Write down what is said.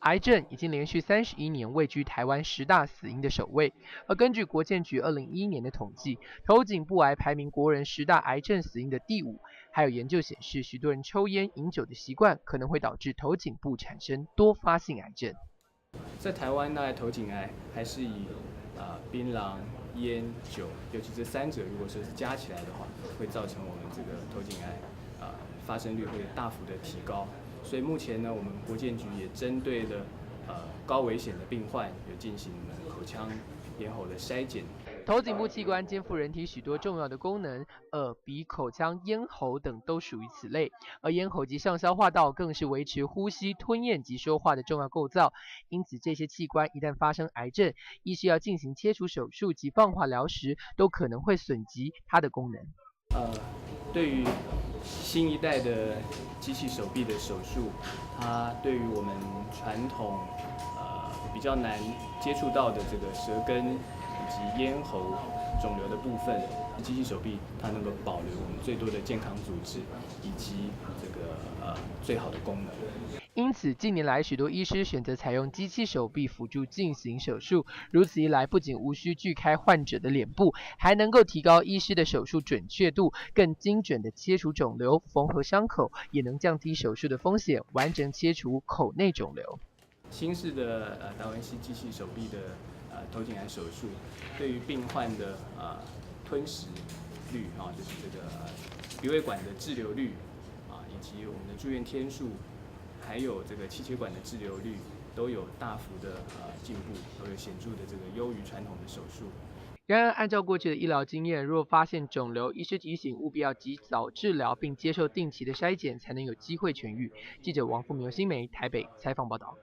癌症已经连续31年位居台湾10大死因的首位。而根据国健局2011年的统计，头颈部癌排名国人10大癌症死因的第5。还有研究显示，许多人抽烟、饮酒的习惯可能会导致头颈部产生多发性癌症。在台湾，大概头颈癌还是以槟榔、烟、酒，尤其这三者如果说是加起来的话，会造成我们这个头颈癌发生率会大幅的提高。所以目前呢，我们国健局也针对了高危险的病患，有进行口腔、咽喉的筛检。头颈部器官肩负人体许多重要的功能，耳、鼻、口腔、咽喉等都属于此类。而咽喉及上消化道更是维持呼吸、吞咽及说话的重要构造。因此，这些器官一旦发生癌症，医师要进行切除手术及放化疗时，都可能会损及它的功能。对于新一代的机器手臂的手术，它对于我们传统比较难接触到的这个舌根以及咽喉肿瘤的部分，机器手臂它能够保留我们最多的健康组织以及这个最好的功能。因此，近年来许多医师选择采用机器手臂辅助进行手术，如此一来，不仅无需锯开患者的脸部，还能够提高医师的手术准确度，更精准的切除肿瘤、缝合伤口，也能降低手术的风险，完整切除口内肿瘤。新式的达文西机器手臂的头颈癌手术，对于病患的吞食率就是这个鼻胃管的滞留率以及我们的住院天数，还有这个气血管的滞留率，都有大幅的进步，都有显著的这个优于传统的手术。然而，按照过去的医疗经验，若发现肿瘤，医师提醒务必要及早治疗，并接受定期的筛检，才能有机会痊愈。记者王富明、新梅台北采访报道。